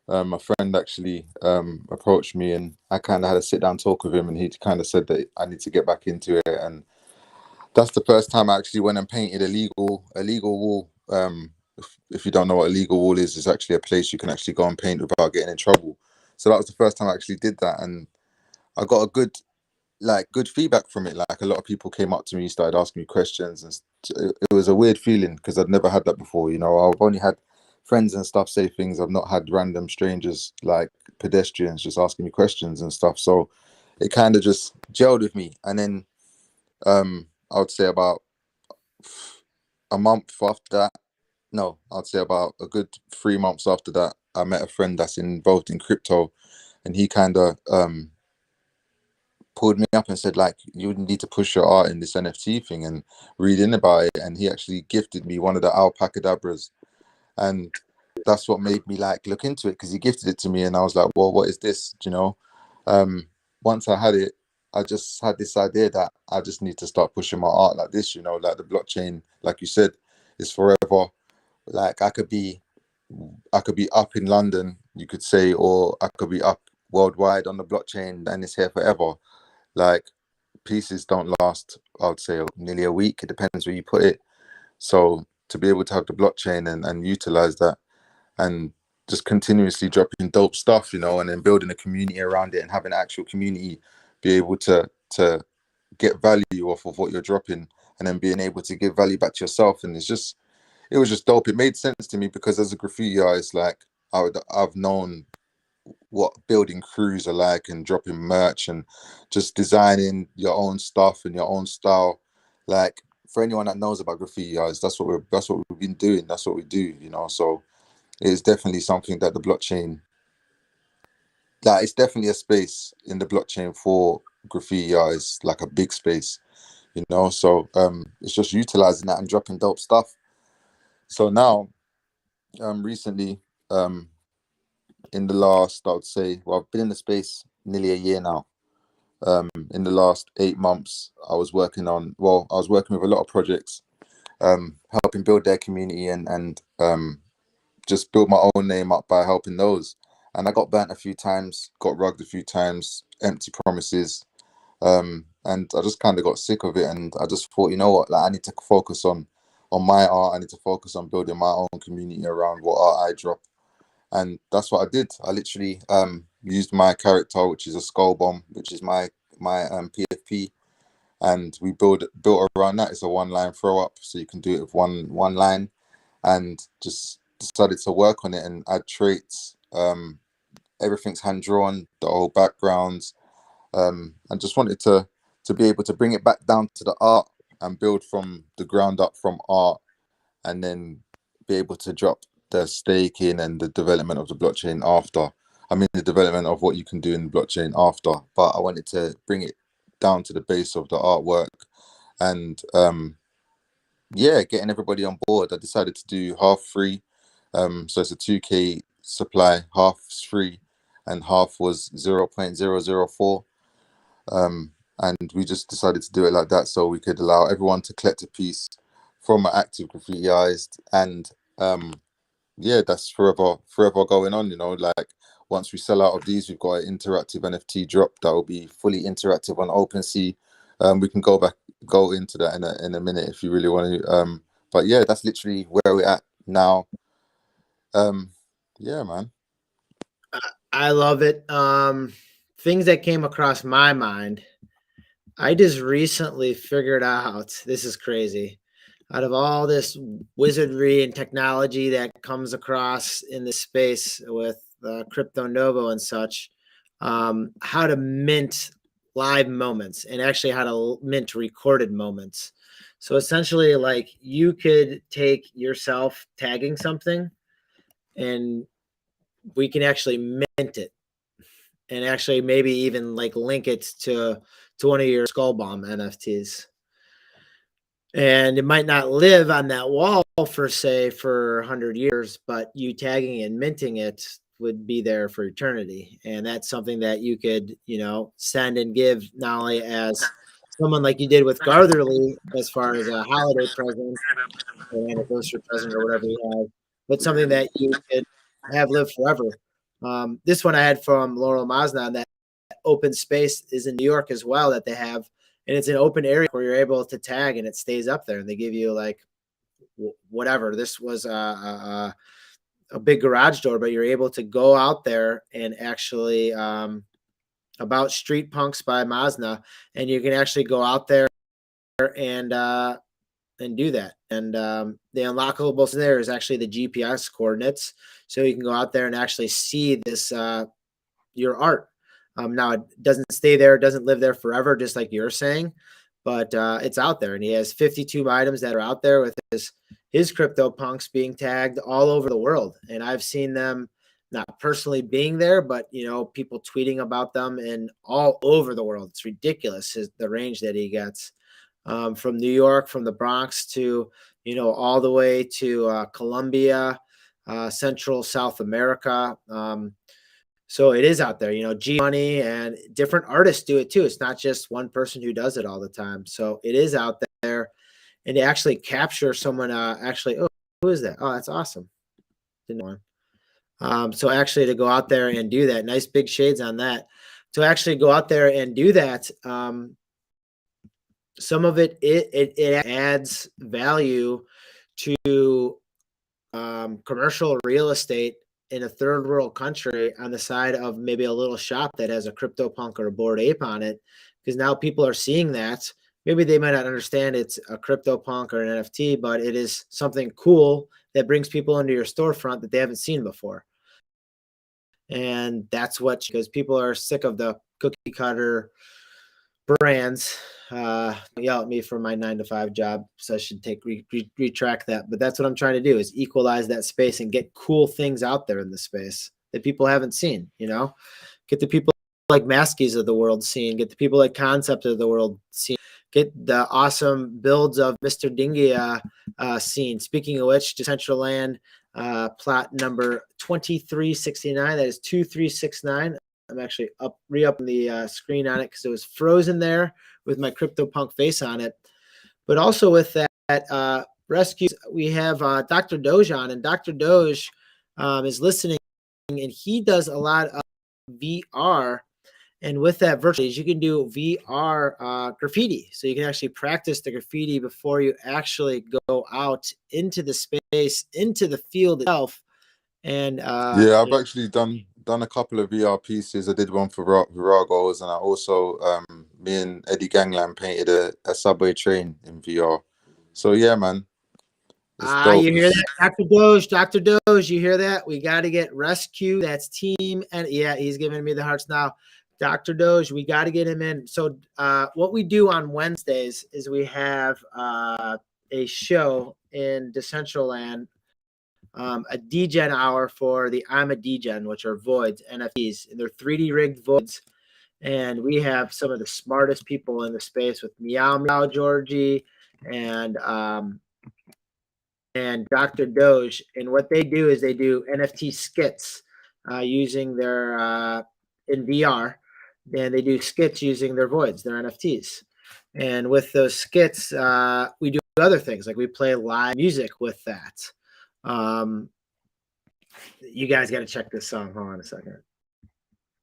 my friend actually approached me, and I kind of had a sit down talk with him, and he kind of said that I need to get back into it, and that's the first time I actually went and painted a legal wall. If you don't know what a legal wall is, it's actually a place you can actually go and paint without getting in trouble. So that was the first time I actually did that, and I got a good feedback from it. Like a lot of people came up to me, started asking me questions, and it was a weird feeling because I'd never had that before. I've only had friends and stuff say things. I've not had random strangers like pedestrians just asking me questions and stuff. So it kind of just gelled with me, and then I would say about a month after that. No, I'd say about a good 3 months after that, I met a friend that's involved in crypto, and he kind of pulled me up and said, like, you need to push your art in this NFT thing and read in about it. And he actually gifted me one of the alpacadabras, and that's what made me like look into it, because he gifted it to me, and I was like, well, what is this? Um, Once I had it, I just had this idea that I just need to start pushing my art like this. Like the blockchain, like you said, is forever. Like I could be up in London, you could say, or I could be up worldwide on the blockchain, and it's here forever. Like, pieces don't last, I would say, nearly a week. It depends where you put it. So to be able to have the blockchain and utilize that, and just continuously dropping dope stuff, and then building a community around it, and having an actual community be able to get value off of what you're dropping, and then being able to give value back to yourself. And it was just dope. It made sense to me because as a graffiti artist, like I've known what building crews are like, and dropping merch, and just designing your own stuff and your own style. Like, for anyone that knows about graffiti artists, that's what we've been doing. That's what we do. So it's definitely something that the blockchain, like, it's definitely a space in the blockchain for graffiti artists, like a big space. So it's just utilizing that and dropping dope stuff. So now, recently, um in the last, I would say, well, I've been in the space nearly a year now. In the last 8 months, I was working with a lot of projects, helping build their community, and just build my own name up by helping those. And I got burnt a few times, got rugged a few times, empty promises, and I just kind of got sick of it. And I just thought, you know what, like, I need to focus on my art. I need to focus on building my own community around what art I drop, and that's what I did. I literally used my character, which is a skull bomb, which is my PFP, and we built around that. It's a one line throw up, so you can do it with one line, and just decided to work on it and add traits. Everything's hand drawn, the whole backgrounds, and just wanted to be able to bring it back down to the art and build from the ground up from art, and then be able to drop the staking and the development of the blockchain after. I mean, the development of what you can do in the blockchain after. But I wanted to bring it down to the base of the artwork, and yeah, getting everybody on board. I decided to do half free. So it's a 2K supply, half's free, and half was 0.004. And we just decided to do it like that so we could allow everyone to collect a piece from an active graffiti artist. And yeah, that's forever going on. Like, once we sell out of these, we've got an interactive NFT drop that will be fully interactive on OpenSea. We can go into that in a minute if you really want to. But yeah, that's literally where we're at now. Yeah, man. I love it. Things that came across my mind. I just recently figured out, this is crazy. Out of all this wizardry and technology that comes across in this space with Crypto Novo and such, how to mint live moments and actually how to mint recorded moments. So essentially, like, you could take yourself tagging something and we can actually mint it and actually maybe even like link it to one of your Skull Bomb NFTs. And it might not live on that wall for 100 years, but you tagging and minting it would be there for eternity. And that's something that you could, send and give not only as someone like you did with Gartherly as far as a holiday present or anniversary present or whatever you have, but something that you could have live forever. This one I had from Laurel Masna, and that open space is in New York as well that they have, and it's an open area where you're able to tag and it stays up there, and they give you like whatever. This was a big garage door, but you're able to go out there and actually about Street Punks by Masna, and you can actually go out there and do that. And the unlockable there is actually the GPS coordinates, so you can go out there and actually see this your art. Now it doesn't stay there, it doesn't live there forever, just like you're saying, but it's out there, and he has 52 items that are out there with his CryptoPunks being tagged all over the world. And I've seen them not personally being there, but people tweeting about them and all over the world. It's ridiculous the range that he gets from New York, from the Bronx to all the way to Colombia, Central South America. So it is out there, G Money and different artists do it too. It's not just one person who does it all the time. So it is out there, and to actually capture someone, oh, who is that? Oh, that's awesome. Didn't know one. So actually to go out there and do that, nice big shades on that, to actually go out there and do that, some of it adds value to commercial real estate in a third world country on the side of maybe a little shop that has a CryptoPunk or a Bored Ape on it, because now people are seeing that. Maybe they might not understand it's a CryptoPunk or an NFT, but it is something cool that brings people into your storefront that they haven't seen before. And that's because people are sick of the cookie cutter brands. Yell at me for my 9-to-5 job, so I should retract that. But that's what I'm trying to do, is equalize that space and get cool things out there in the space that people haven't seen. Get the people like Maskies of the world seen, get the people like Concept of the world seen, get the awesome builds of Mr. Dingia seen. Speaking of which, Decentraland plot number 2369. That is 2369. I'm actually re-upping the screen on it because it was frozen there with my CryptoPunk face on it. But also with that rescues, we have Dr. Doge on, and Dr. Doge is listening, and he does a lot of VR. And with that virtually, you can do VR graffiti. So you can actually practice the graffiti before you actually go out into the space, into the field itself. And yeah, I've actually done a couple of VR pieces. I did one for Viragos, and I also me and Eddie Gangland painted a subway train in VR. So yeah, man. You hear that, Dr. Doge, you hear that? We got to get Rescue. That's team. And yeah, he's giving me the hearts now. Dr. Doge, we got to get him in. So what we do on Wednesdays is we have a show in Decentraland, a degen hour for the I'm a Degen, which are voids, NFTs, and they're 3D rigged voids. And we have some of the smartest people in the space with Meow Meow Georgie and Dr. Doge. And what they do is they do NFT skits using their in VR, and they do skits using their voids, their NFTs. And with those skits, we do other things, like we play live music with that. You guys got to check this song. Hold on a second.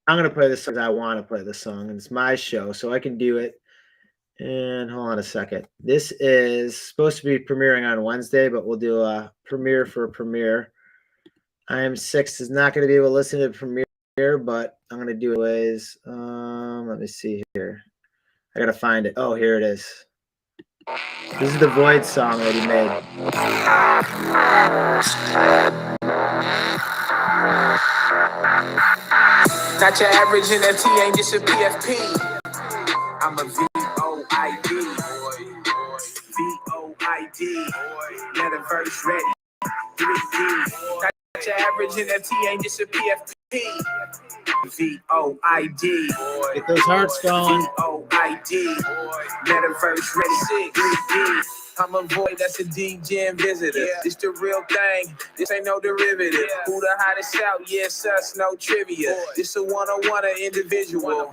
I'm going to play this because I want to play this song, and it's my show, so I can do it. And hold on a second. This is supposed to be premiering on Wednesday, but we'll do a premiere for a premiere. I Am 6 is not going to be able to listen to the premiere, but I'm going to do it anyways. Let me see here. I got to find it. Oh, here it is. This is the Void song that he made. Not your average NFT, ain't just a PFP. I'm a VOID. VOID. Metaverse ready. 3D. Not your average NFT, ain't just a PFP. VOID. Get those hearts going. VOID. Metaverse ready. 3D. I'm a void, that's a D-Gen visitor. This the real thing, this ain't no derivative. Who the hottest out? Yes, us, no trivia. This a one-on-one, an individual.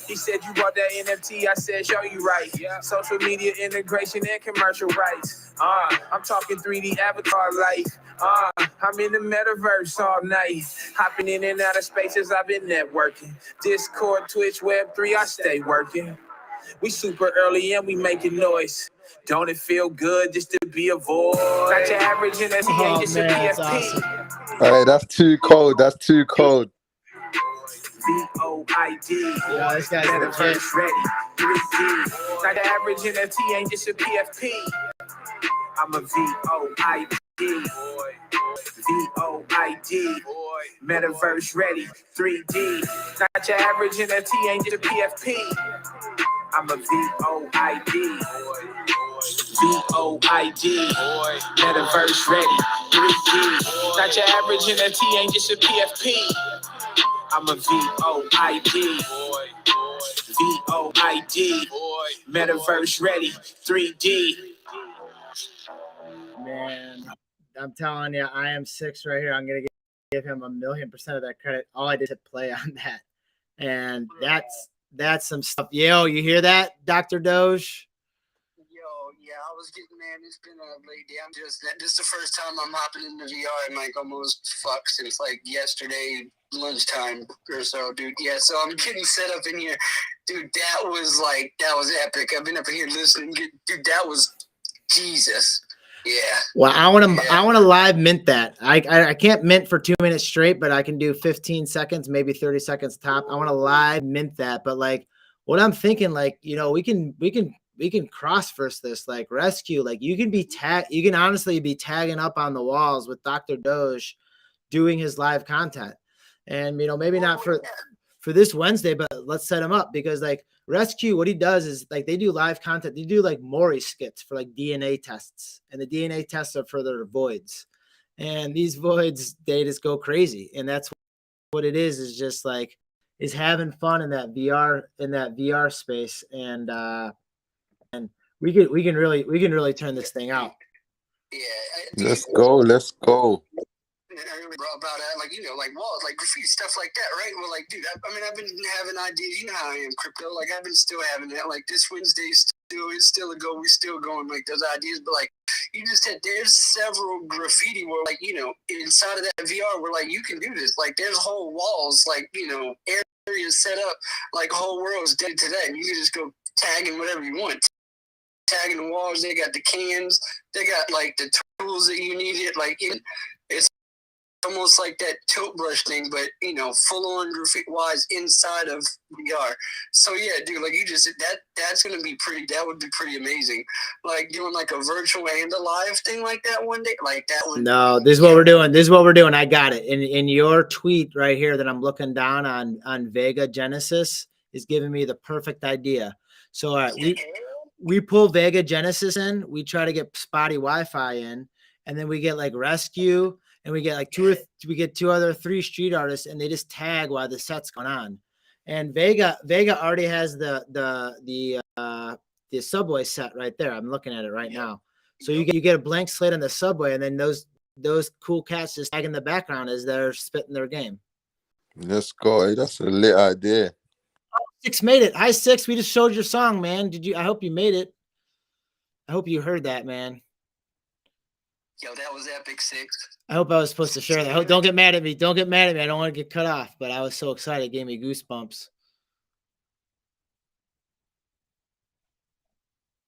He said you bought that NFT, I said show you right. Social media integration and commercial rights. I'm talking 3D avatar life. I'm in the metaverse all night. Hopping in and out of spaces, I've been networking. Discord, Twitch, Web3, I stay working. We super early and we making noise. Don't it feel good just to be a voice? Not your average NFT, Oh, just man, a that's PFP. awesome. Hey, that's too cold. That's too cold. VOID. Yeah, this guy's legit. Metaverse ready. 3D. Not the average NFT, ain't just a PFP. I'm a VOID. VOID. Metaverse ready. 3D. Not your average NFT, ain't just a PFP. I'm a VOID. VOID. Metaverse ready. 3D. Not your average NFT, ain't just a PFP. I'm a VOID. VOID. Metaverse ready. 3D. Man, I'm telling you, I am 6 right here. I'm gonna give him 1,000,000% of that credit. All I did is hit play on that, and that's some stuff. Yo, you hear that, Dr. Doge? Yo, yeah, I was getting, man, it's been a late day. This is the first time I'm hopping into VR and like almost fucked since like yesterday lunchtime or so, dude. Yeah, so I'm getting set up in here. Dude, that was epic. I've been up in here listening. Dude, that was Jesus. Yeah. Well, I want to live mint that. I can't mint for 2 minutes straight, but I can do 15 seconds, maybe 30 seconds top. I want to live mint that. But like what I'm thinking, like, you know, we can cross verse this, like rescue, like you can honestly be tagging up on the walls with Dr. Doge doing his live content. And, you know, maybe not for this Wednesday, but let's set him up because like Rescue, what he does is like they do live content. They do like Maury skits for like DNA tests, and the DNA tests are for their voids. And these voids, they just go crazy. And that's what it is just like is having fun in that VR space. And we can really turn this thing out. Yeah. Let's go. About that, like, you know, like walls, like graffiti, stuff like that, right? Well, like, dude, I mean, I've been having ideas. You know how I am, crypto. Like, I've been still having that. Like, this Wednesday it's still a go. We still going like those ideas, but like, there's several graffiti where, like, you know, inside of that VR, where like you can do this. Like, there's whole walls, like, you know, areas set up, like whole world's dead to that, and you can just go tagging whatever you want. Tagging the walls, they got the cans, they got like the tools that you needed, like it's almost like that tilt brush thing, but you know, full on graffiti wise inside of VR. So yeah, dude, like you just said, that's gonna be that would be pretty amazing. Like doing like a virtual and a live thing like that one day, like that one. No, this is what we're doing. I got it. In your tweet right here that I'm looking down on Vega Genesis is giving me the perfect idea. So all right, we pull Vega Genesis in, we try to get spotty Wi-Fi in, and then we get like Rescue. And we get like three street artists, and they just tag while the set's going on. And Vega already has the subway set right there. I'm looking at it right now. So you get a blank slate on the subway, and then those cool cats just tag in the background as they're spitting their game. Let's go. Hey, that's a lit idea. 6 made it. Hi 6. We just showed your song, man. I hope you made it. I hope you heard that, man. Yo, that was epic, 6. I hope I was supposed to share that. Don't get mad at me. Don't get mad at me. I don't want to get cut off, but I was so excited. It gave me goosebumps.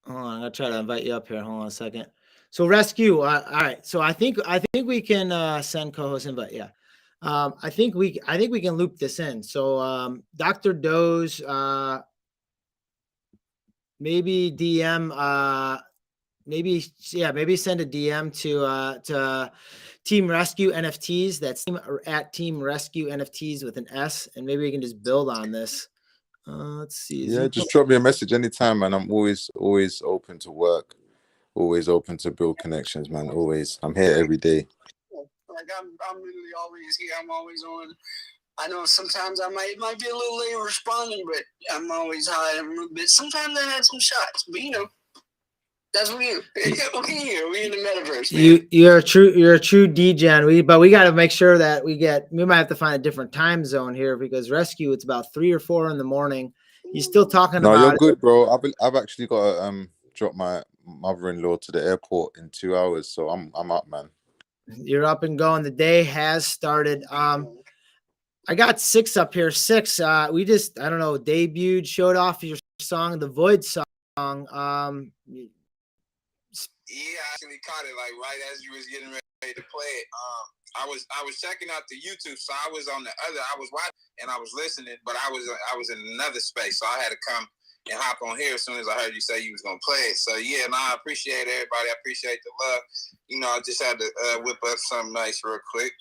Hold on, I'm gonna try to invite you up here. Hold on a second. So Rescue. All right. So I think we can send co-host invite. Yeah. I think we can loop this in. So Dr. Doze, maybe DM. Maybe send a DM to Team Rescue NFTs. That's at Team Rescue NFTs with an S, and maybe we can just build on this. Let's see. Yeah, just drop me a message anytime, man. I'm always open to work, always open to build connections, man. Always, I'm here every day. Like I'm literally always here. I'm always on. I know sometimes I might be a little late responding, but I'm always high a little bit. Sometimes I had some shots, but you know. That's what we in the metaverse, man. You're a true degen. We got to make sure that we might have to find a different time zone here because rescue it's about 3 or 4 in the morning. He's still talking No, you're about it. good, bro. I've actually got to drop my mother-in-law to the airport in 2 hours, so I'm up, man. You're up and going. The day has started. I got 6 up here. 6. We just I don't know debuted, showed off your song, the Void song. Yeah, I actually caught it like right as you was getting ready to play it. I was checking out the YouTube, so I was on I was watching and I was listening, but I was in another space, so I had to come and hop on here as soon as I heard you say you was gonna play it. So yeah, no, I appreciate everybody. I appreciate the love. You know, I just had to whip up something nice real quick.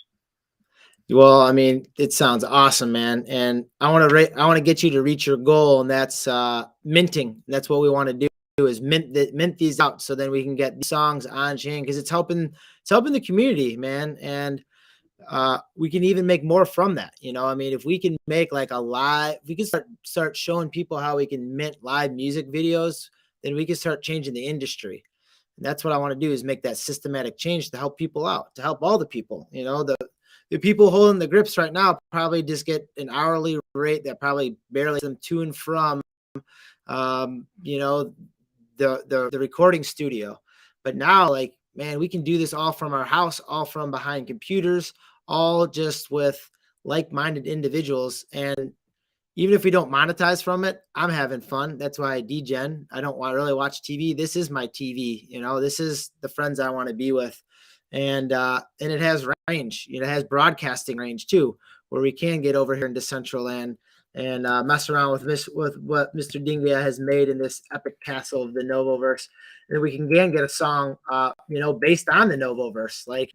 Well, I mean, it sounds awesome, man, and I want to get you to reach your goal, and that's minting. That's what we want to do is mint these out, so then we can get these songs on chain because it's helping the community, man, and we can even make more from that. You know, I mean, if we can make like if we can start showing people how we can mint live music videos, then we can start changing the industry. And that's what I want to do is make that systematic change to help people out, to help all the people. You know, the people holding the grips right now probably just get an hourly rate that probably barely gets them to and from, you know, the recording studio. But now, like, man, we can do this all from our house, all from behind computers, all just with like-minded individuals. And even if we don't monetize from it, I'm having fun. That's why I degen. I don't really watch TV. This is my TV. You know, this is the friends I want to be with. And it has range. You know, it has broadcasting range too, where we can get over here into Decentraland and mess around with what Mr. Dingia has made in this epic castle of the Novoverse. And we can again get a song, you know, based on the Novoverse. Like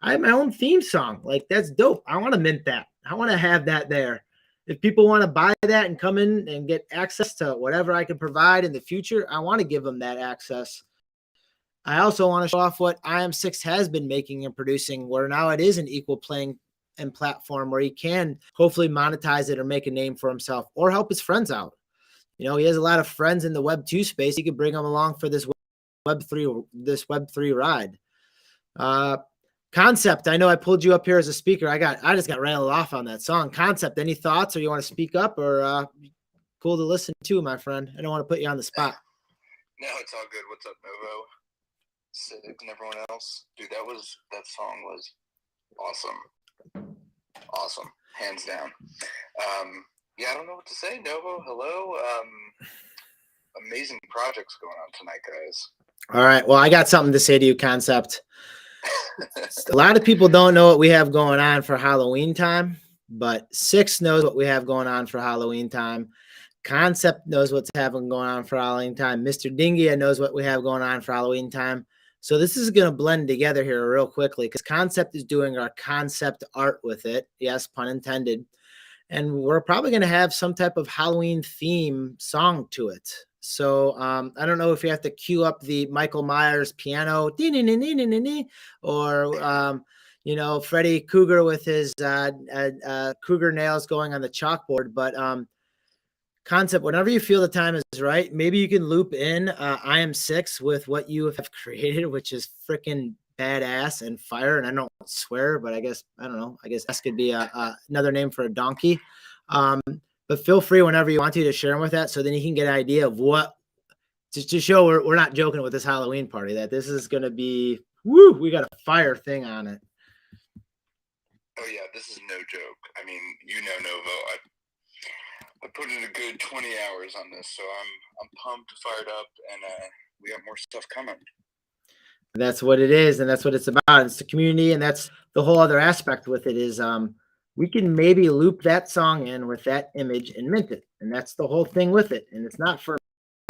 I have my own theme song. Like that's dope. I want to mint that. I want to have that there. If people want to buy that and come in and get access to whatever I can provide in the future, I want to give them that access. I also want to show off what IM6 has been making and producing, where now it is an equal playing and platform where he can hopefully monetize it or make a name for himself or help his friends out. You know, he has a lot of friends in the Web 2 space. He could bring them along for this Web 3 ride. Concept, I know I pulled you up here as a speaker. I just got rattled off on that song. Concept, any thoughts or you want to speak up or cool to listen to, my friend? I don't want to put you on the spot. No, it's all good. What's up, Novo? Civic and everyone else. Dude, that song was awesome, hands down. Yeah, I don't know what to say. Novo, hello. Amazing projects going on tonight, guys. All right, well, I got something to say to you, Concept. A lot of people don't know what we have going on for Halloween time, but 6 knows what we have going on for Halloween time. Concept knows what's going on for Halloween time. Mr. Dingia knows what we have going on for Halloween time. So this is going to blend together here real quickly because Concept is doing our concept art with it. Yes, pun intended. And we're probably going to have some type of Halloween theme song to it. So I don't know if you have to cue up the Michael Myers piano or, you know, Freddy Krueger with his Krueger nails going on the chalkboard. But Concept, whenever you feel the time is right, maybe you can loop in IM6 with what you have created, which is freaking badass and fire. And I don't swear, but I guess, I don't know, I guess S could be another name for a donkey. But feel free whenever you want to share them with that. So then you can get an idea of what, just to show we're not joking with this Halloween party, that this is going to be, woo, we got a fire thing on it. Oh yeah, this is no joke. I mean, you know, Novo, I put in a good 20 hours on this, so I'm pumped, fired up, and we got more stuff coming. That's what it is, and that's what it's about. It's the community, and that's the whole other aspect with it is we can maybe loop that song in with that image and mint it, and that's the whole thing with it. And it's not for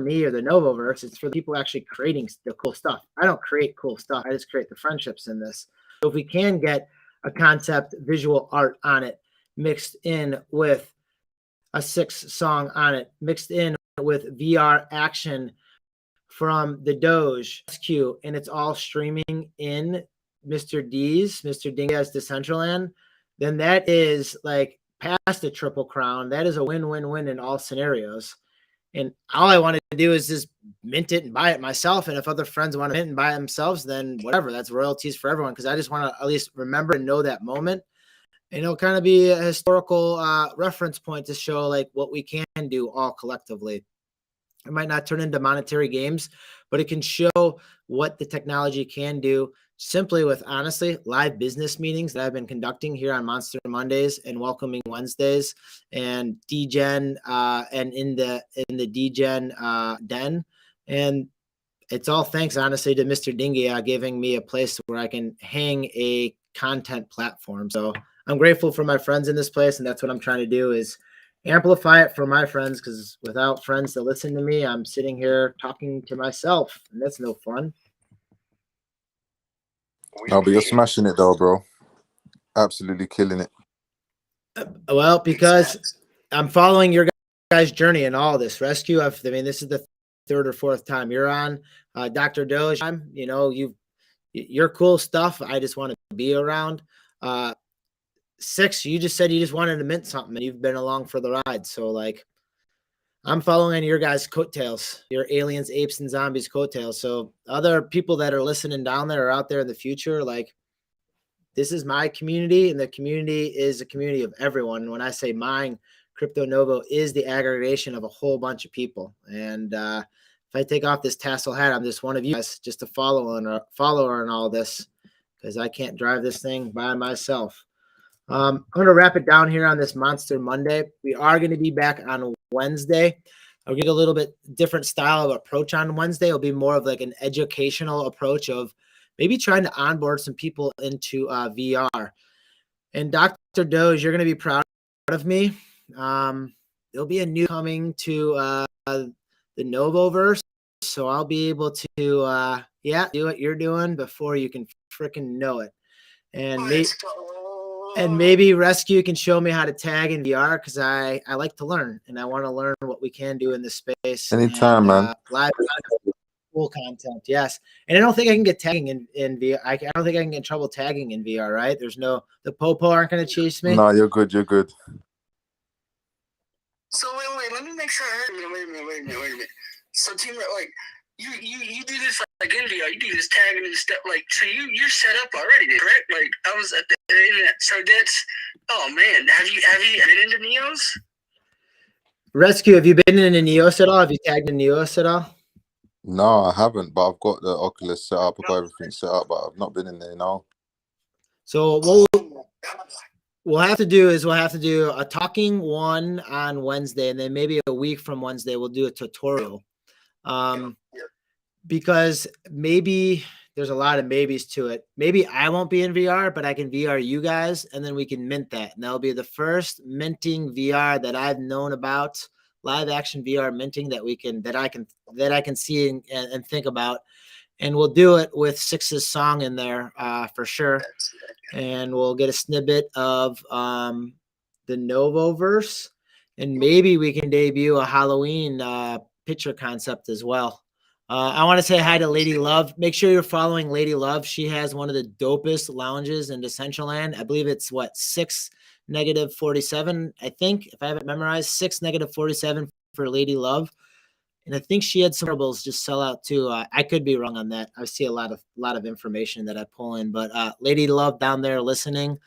me or the Novoverse, it's for the people actually creating the cool stuff. I don't create cool stuff. I just create the friendships in this. So if we can get a concept visual art on it mixed in with a 6 song on it, mixed in with VR action from the Doge SQ, and it's all streaming in Mr. Dingia's Decentraland, then that is like past a triple crown. That is a win-win-win in all scenarios. And all I want to do is just mint it and buy it myself. And if other friends want to mint and buy it themselves, then whatever, that's royalties for everyone. Cause I just want to at least remember and know that moment. And it'll kind of be a historical reference point to show like what we can do all collectively. It might not turn into monetary games, but it can show what the technology can do simply with honestly live business meetings that I've been conducting here on Monster Mondays and Welcoming Wednesdays and DGen and in the DGen den. And it's all thanks honestly to Mr. Dingy giving me a place where I can hang a content platform. So I'm grateful for my friends in this place, and that's what I'm trying to do is amplify it for my friends, because without friends to listen to me, I'm sitting here talking to myself, and that's no fun. No, but you're smashing it though, bro. Absolutely killing it. Well, because I'm following your guys' journey in all this rescue. I mean, this is the third or fourth time you're on. Dr. Doge, you're cool stuff. I just want to be around. 6, you just said you just wanted to mint something and you've been along for the ride. So like I'm following your guys' coattails, your aliens, apes, and zombies coattails. So other people that are listening down there or out there in the future, like this is my community, and the community is a community of everyone. When I say mine, Crypto Novo is the aggregation of a whole bunch of people. And if I take off this tassel hat, I'm just one of you guys, just a follower in all this, because I can't drive this thing by myself. I'm going to wrap it down here on this Monster Monday. We are going to be back on Wednesday. I'll get a little bit different style of approach on Wednesday. It'll be more of like an educational approach of maybe trying to onboard some people into VR. And Dr. Doge, you're going to be proud of me. There'll be a new coming to the Novoverse. So I'll be able to, do what you're doing before you can freaking know it. And maybe Rescue can show me how to tag in VR, because I like to learn, and I want to learn what we can do in this space. Anytime, man. Live cool content, yes. And I don't think I can get tagging in VR. I don't think I can get in trouble tagging in VR, right? The Popo aren't going to chase me. No, you're good. You're good. So wait, let me make sure I heard. Wait a minute. So team, like you do this like in VR, you do this tagging and stuff. Like, so you're set up already, correct? Like I was at the internet. So that's, oh man, have you been into Neos? Rescue, have you been in a Neos at all? Have you tagged in Neos at all? No, I haven't, but I've got the Oculus set up. I've got everything set up, but I've not been in there, no. So what we'll have to do is we'll have to do a talking one on Wednesday, and then maybe a week from Wednesday we'll do a tutorial. Because maybe there's a lot of maybes to it. Maybe I won't be in VR, but I can VR you guys, and then we can mint that. And that'll be the first minting VR that I've known about, live action VR minting that I can see and think about. And we'll do it with Six's song in there for sure. And we'll get a snippet of the Novoverse, and maybe we can debut a Halloween picture concept as well. I want to say hi to Lady Love. Make sure you're following Lady Love. She has one of the dopest lounges in Decentraland. I believe it's 6-47, I think, if I have it memorized, 6-47 for Lady Love. And I think she had some marbles just sell out too. I could be wrong on that. I see a lot of information that I pull in, but Lady Love down there listening,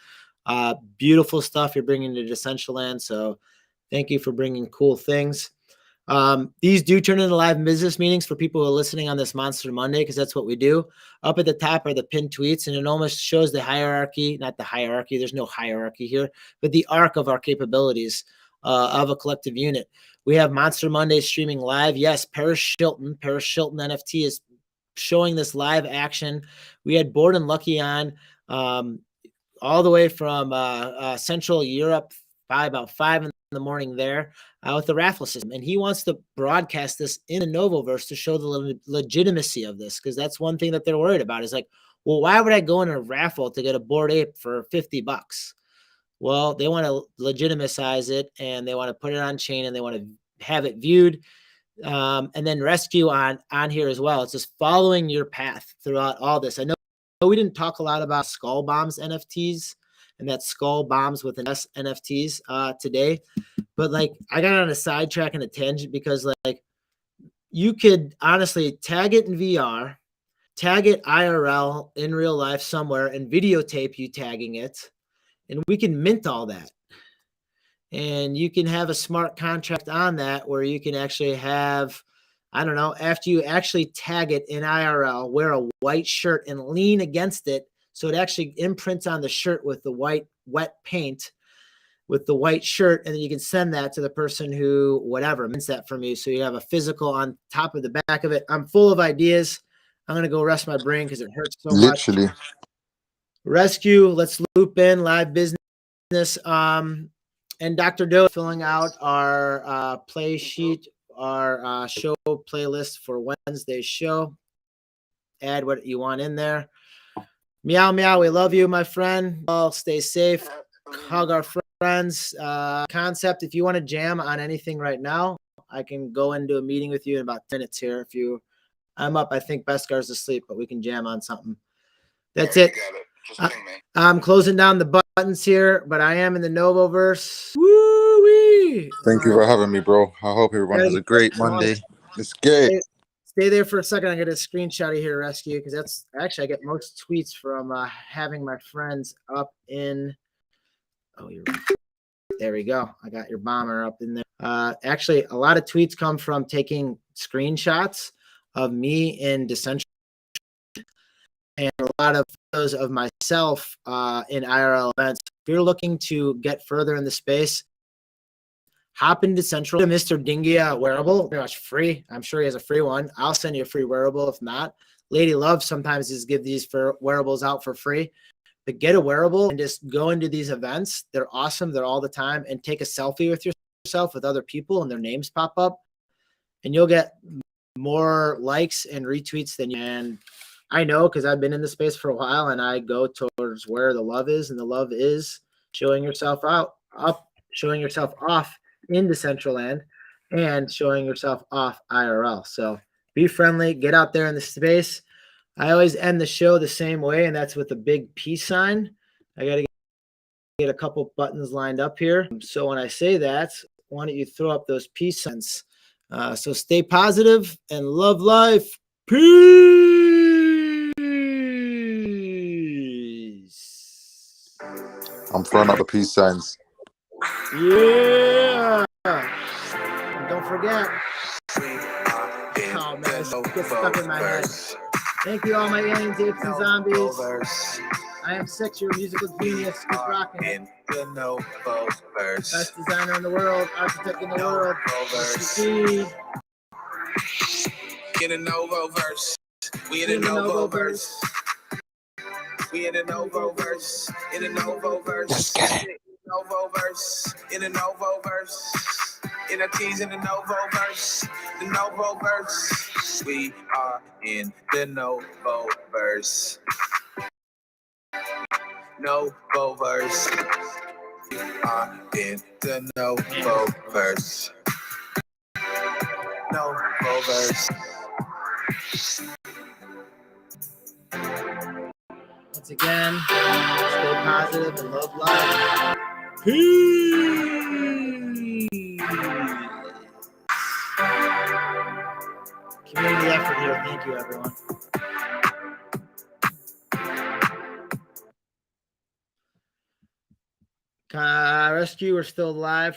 beautiful stuff you're bringing to Decentraland. So thank you for bringing cool things. These do turn into live business meetings for people who are listening on this Monster Monday, because that's what we do. Up at the top are the pinned tweets, and it almost shows the hierarchy, not the hierarchy. There's no hierarchy here, but the arc of our capabilities of a collective unit. We have Monster Monday streaming live. Yes, Paris Shilton NFT is showing this live action. We had Bored and Lucky on all the way from Central Europe by about 5 in the morning there with the raffle system. And he wants to broadcast this in the Novoverse to show the legitimacy of this, because that's one thing that they're worried about is like, well, why would I go in a raffle to get a Bored Ape for $50? Well, they want to legitimize it, and they want to put it on chain, and they want to have it viewed. And then Rescue on here as well. It's just following your path throughout all this. I know we didn't talk a lot about Skull Bombs NFTs and that Skull Bombs with an S NFTs today, But like, I got on a sidetrack and a tangent because like, you could honestly tag it in VR, tag it IRL in real life somewhere, and videotape you tagging it, and we can mint all that. And you can have a smart contract on that where you can actually have, I don't know, after you actually tag it in IRL, wear a white shirt and lean against it so it actually imprints on the shirt with the white wet paint with the white shirt, and then you can send that to the person who whatever mints that from you. So you have a physical on top of the back of it. I'm full of ideas. I'm gonna go rest my brain because it hurts so much. Literally. Rescue, let's loop in live business. And Dr. Doe filling out our play sheet, our show playlist for Wednesday's show. Add what you want in there. Meow, meow. We love you, my friend. All stay safe. Hug our friends. Concept, if you want to jam on anything right now, I can go into a meeting with you in about 10 minutes here. I'm up. I think Beskar's asleep, but we can jam on something. That's it. You got it. Just ping me. I'm closing down the buttons here, but I am in the Novoverse. Woo-wee! Thank you for having me, bro. I hope everyone has a great Monday. Let's get it. Stay there for a second. I'm going to screenshot of here, Rescue, because that's actually I get most tweets from having my friends up in. Oh, you're right. There we go. I got your bomber up in there. Actually, a lot of tweets come from taking screenshots of me in Decentraland, and a lot of photos of myself in IRL events. If you're looking to get further in the space, hop into Central. Mr. Dingia wearable, pretty much free. I'm sure he has a free one. I'll send you a free wearable. If not, Lady Love sometimes is give these for wearables out for free. But get a wearable and just go into these events. They're awesome. They're all the time. And take a selfie with yourself with other people and their names pop up. And you'll get more likes and retweets than you. And I know because I've been in the space for a while and I go towards where the love is. And the love is showing yourself showing yourself off in Decentraland and showing yourself off IRL. So be friendly, get out there in the space. I always end the show the same way, and that's with a big peace sign. I got to get a couple buttons lined up here. So when I say that, why don't you throw up those peace signs? So stay positive and love life. Peace. I'm throwing out the peace signs. Yeah. And don't forget. Oh, man, this gets stuck in my head. Thank you, all my aliens, apes, and zombies. I am 6, your musical genius. Keep rocking. In the Novoverse. Best designer in the world, architect in the world. Novoverse. In the Novoverse. We in the Novoverse. We in the Novoverse. In the Novoverse. Let's get it. Novoverse. In the Novoverse. NFTs in the Novoverse. The Novoverse. We are in the Novoverse. Novoverse. We are in the Novoverse. Novoverse. Once again, stay positive and love life. Peace. Community effort here. Thank you, everyone. Rescue, we're still live.